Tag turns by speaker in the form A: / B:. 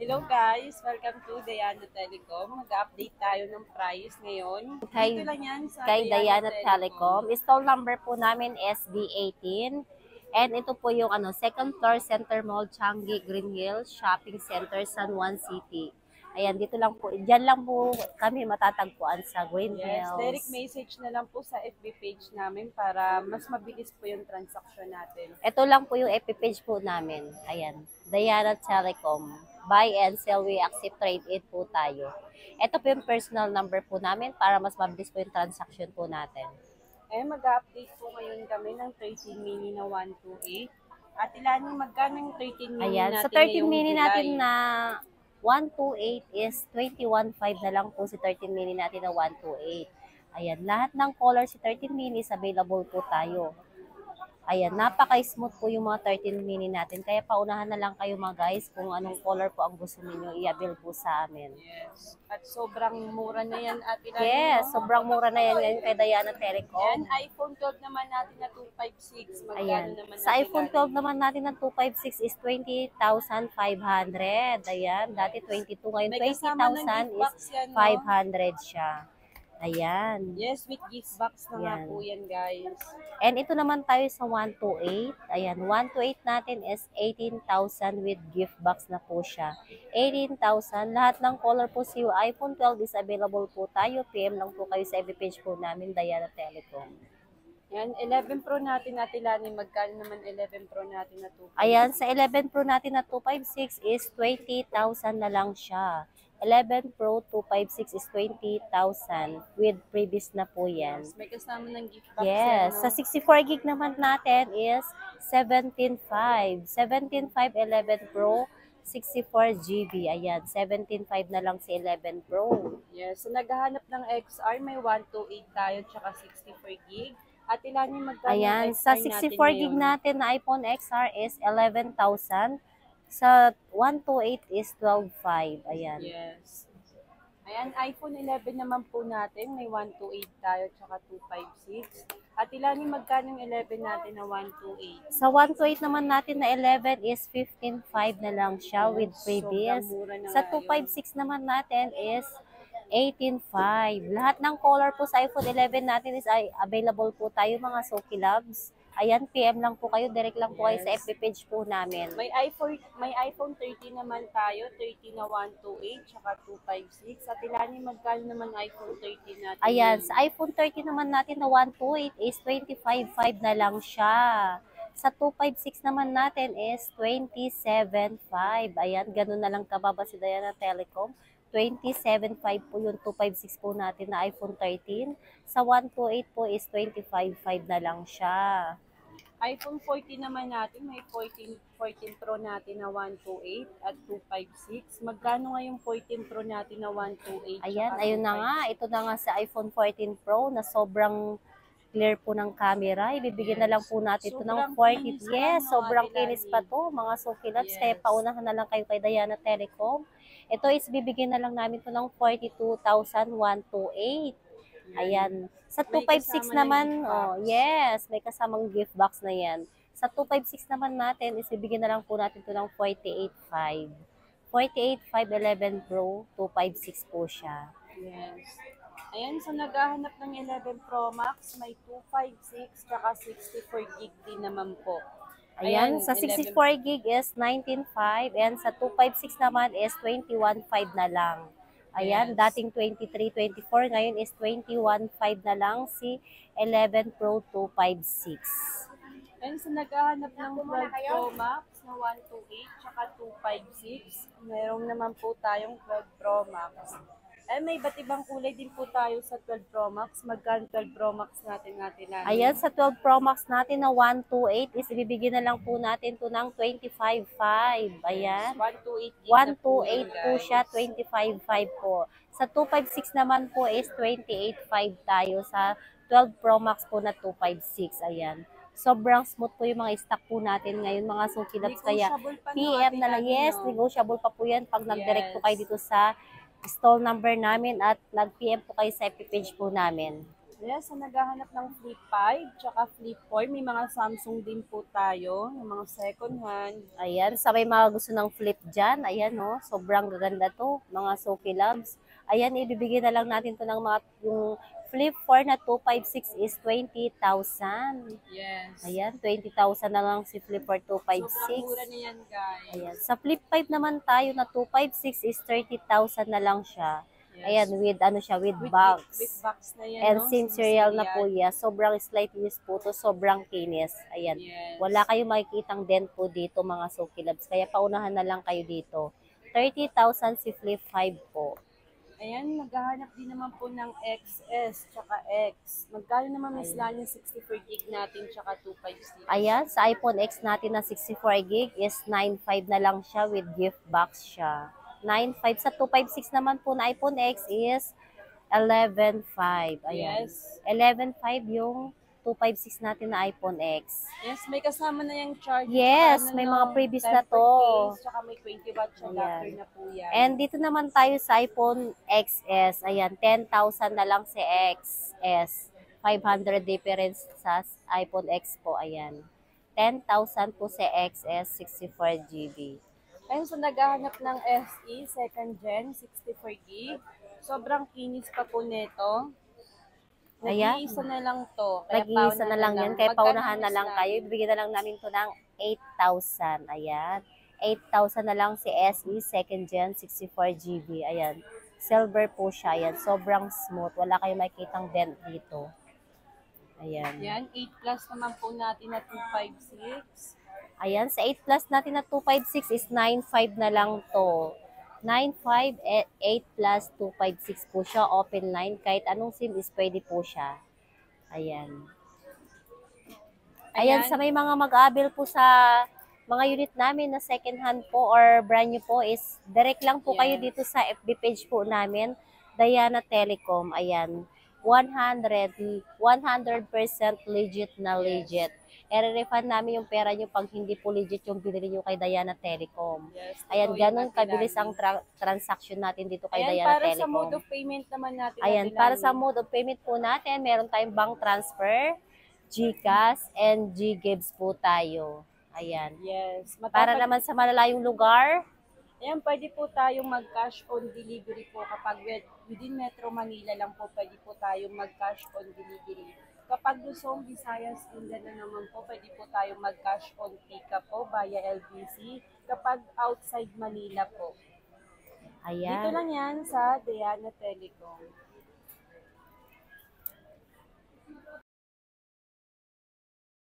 A: Hello guys! Welcome to Diana Telecom. Mag-update tayo ng price ngayon. Dito lang yan sa
B: Kay
A: Diana
B: Diana
A: Telecom.
B: Telecom. Stall number po namin SB18. And ito po yung second floor Center Mall, Changi, Green Hills, Shopping Center, San Juan City. Ayan, dito lang po. Diyan lang po kami matatagpuan sa Green
A: Yes, direct
B: Hills.
A: message na lang po sa FB page namin para mas mabilis po yung transaction natin.
B: Ito lang po yung FB page po namin. Ayan, Diana Telecom. Buy and sell, we accept trade-in po tayo. Ito po yung personal number po namin para mas mabilis po yung transaction po natin.
A: Mag-update po ngayon kami ng 13 mini na 128. At ilan yung magkano yung 13 mini
B: Ayan,
A: natin
B: sa 13
A: ngayong
B: mini
A: July?
B: natin na 128 is 21.5 na lang po si 13 mini natin na 128. Ayan, lahat ng color si 13 mini is available po tayo. Ayan, napaka-smooth po yung mga 13 mini natin. Kaya paunahan na lang kayo mga guys kung anong color po ang gusto niyo i-avail po sa amin.
A: Yes. At sobrang mura na yan at ilan
B: Yes, sobrang mura na yan ngayon kay Diana Telecom.
A: Yan, iPhone 12 naman natin na 256. Magkano
B: Ayan.
A: naman
B: Sa
A: natin
B: iPhone 12 naman natin na 256 is 20,500. Ayan, dati 22, ngayon
A: May kasama ng
B: 20,000
A: gift
B: is
A: box yan, no?
B: 500 siya. Ayan.
A: Yes, with gift box na nga
B: Yan.
A: po yan, guys.
B: And ito naman tayo sa 128. Ayan, 128 natin is 18,000 with gift box na po siya. 18,000. Lahat ng color po si iPhone 12 is available po tayo. PM lang po kayo sa FB page po namin, Diana Telecom.
A: Yan, 11 Pro natin natilani. Magkano naman 11 Pro natin na 256?
B: Ayan, sa 11 Pro natin na 256 is 20,000 na lang siya. 11 Pro 256 is 20,000 with previous na po yan.
A: Yes, may kasama ng gift box
B: Yes,
A: yan,
B: sa 64 gig naman natin is 17.5. 17.5 11 Pro 64 GB. Ayan, 17.5 na lang si 11 Pro.
A: Yes, so naghahanap ng XR, may 128 tayo, tsaka 64 gig. At ilan yung magkano
B: Ayan,
A: XR
B: sa
A: natin
B: 64 gig
A: ngayon?
B: natin na iPhone XR is 11,000. Sa 128 is 12.5. Ayan.
A: Yes. Ayan, iPhone 11 naman po natin. May 128 tayo, tsaka 256. At ilan yung magkano yung 11 natin na 128?
B: Sa 128 naman natin na 11 is 15.5 na lang siya with previous.
A: Sobrang mura na
B: Sa
A: nga yun.
B: 256 naman natin is 18.5. Lahat ng color po sa iPhone 11 natin is available po tayo mga Soki Loves. Ayan, PM lang po kayo, direct lang po kayo sa FB page po namin.
A: May iPhone 13 naman tayo, 13 na 128, tsaka 256. At ilan yung magkano naman iPhone 13 natin?
B: Ayan, sa iPhone 13 naman natin na 128 is 25.5 na lang siya. Sa 256 naman natin is 27.5. Ayan, ganun na lang kababa si Diana Telecom. 27.5 po yung 256 po natin na iPhone 13. Sa 128 po is 25.5 na lang siya.
A: iPhone 14 naman natin, may 14 Pro natin na 128 at 256. Magkano nga yung 14 Pro natin na 128?
B: Ayan, ayun na nga. Ito na nga sa iPhone 14 Pro na sobrang clear po ng camera. Ibibigyan na lang po natin ito ng 40. Yes, sobrang kinis pa to, mga Soki Loves. Kaya paunahan na lang kayo kay Diana Telecom. Ito is bibigyan na lang namin ito ng 42,128. Ayan. Sa 256 naman, oh, yes, may kasamang gift box na yan. Sa 256 naman natin, is bibigyan na lang po natin ito ng 48.5. 48.5 11 Pro, 256 po siya.
A: Yes. Ayan, so naghahanap ng 11 Pro Max, may 256, tsaka 64 gig din naman po.
B: Ayan, sa 64 gig is 19.5 and sa 256 naman is 21.5 na lang. Ayan,
A: Yes.
B: dating 23, 24, ngayon is 21.5 na lang si 11 Pro 256.
A: Ayan, so naghahanap ng 12 Pro Max na 128, tsaka 256. Meron naman po tayong 12 Pro Max. May iba't ibang kulay din po tayo sa 12 Pro Max. Magkano 12 Pro Max natin natin?
B: Ayan, sa 12 Pro Max natin na 128 is ibibigyan na lang po natin ito ng 25.5. Ayan.
A: 128
B: 128 po siya, 25.5 po. Sa 256 naman po is 28.5 tayo. Sa 12 Pro Max po na 256. Ayan. Sobrang smooth po yung mga stock po natin ngayon, mga Soki Loves. Kaya PM na lang. Yes, negotiable pa po yan pag nag-direct po kayo dito sa stall number namin at nag-PM po kayo sa FB page po namin.
A: Yes, sa naghahanap ng Flip 5, tsaka Flip 4, may mga Samsung din po tayo, ng mga second hand.
B: Ayan, sa may mga gusto ng flip dyan, ayan no, sobrang gaganda to, mga Sophie Loves. Ayan, ibibigay na lang natin to ng mga, yung flip 4 na 256 is 20,000.
A: Yes.
B: Ayan, 20,000 na lang si flip 4
A: Sobrang mura
B: 256.
A: na yan, guys.
B: Ayan, sa flip 5 naman tayo na 256 is 30,000 na lang siya.
A: Yes.
B: Ayan, with ano siya, with box.
A: With box na yan,
B: And
A: no?
B: same serial na
A: Sisilian.
B: po yan. Sobrang slight use po to, sobrang kinis. Ayan.
A: Yes.
B: Wala kayong makikitang dent po dito mga Sophie Loves. Kaya paunahan na lang kayo dito. 30,000 si Flip 5 po.
A: Ayan, naghahanap din naman po ng XS tsaka X. Magkano naman miscellaneous 64 gig natin tsaka 256?
B: Ayan, sa iPhone X natin na 64 gig is 9.5 na lang siya with gift box siya. 9.5 sa 256 naman po na iPhone X is 11.5. Ayan.
A: Yes.
B: 11.5 yung 256 natin na iPhone X.
A: Yes, may kasama na yung charger.
B: Yes,
A: tsaka
B: may
A: ano,
B: mga previous na
A: tempered
B: to.
A: case, tsaka may 20 watts adapter
B: Ayan.
A: na po yan.
B: And dito naman tayo sa iPhone XS. Ayan, 10,000 na lang si XS. 500 difference sa iPhone X po. Ayan. 10,000 po si XS, 64 GB.
A: Ayun, sa naghahanap ng SE, second gen, 64 gig. Sobrang kinis pa po nito.
B: Ayan.
A: Nag-iisa na lang to.
B: Nag-iisa na lang yan. Kaya
A: Magkano
B: paunahan na lang kayo.
A: miscellaneous?
B: Ibigyan na lang namin to ng 8,000. Ayan. 8,000 na lang si SE, second gen, 64 GB. Ayan. Silver po siya. Ayan. Sobrang smooth. Wala kayong makikitang dent dito. Ayan.
A: Yan, 8 plus naman po natin na 256.
B: Ayan. Sa 8 plus natin na 256 is 9.5 na lang to. 9.5, 8 plus 256 po siya. Open line. Kahit anong SIM is pwede po siya. Ayan. Ayan, sa may mga mag-aabil po sa mga unit namin na second hand po or brand new po is direct lang po kayo dito sa FB page po namin, Diana Telecom. Ayan. 100% legit na legit. I-refund namin yung pera nyo pag hindi po legit yung binili nyo kay Diana Telecom.
A: Yes,
B: Ayan,
A: totoo
B: ganun
A: yung
B: kabilis
A: natin.
B: ang transaction natin dito kay
A: Ayan,
B: Diana
A: para sa
B: Telecom.
A: mode of payment naman natin.
B: Ayan, para sa mode of payment po natin, meron tayong bank transfer, GCash, and GGives po tayo. Ayan.
A: Yes.
B: Para naman sa malalayong lugar,
A: Ayan, pwede po tayong mag-cash on delivery po kapag within Metro Manila lang po pwede po tayong mag-cash on delivery. Kapag Luzon, Visayas, Mindanao naman po, pwede po tayong mag-cash on pick-up po via LBC. Kapag outside Manila po. Dito
B: ayan.
A: lang yan sa Diana Telecom.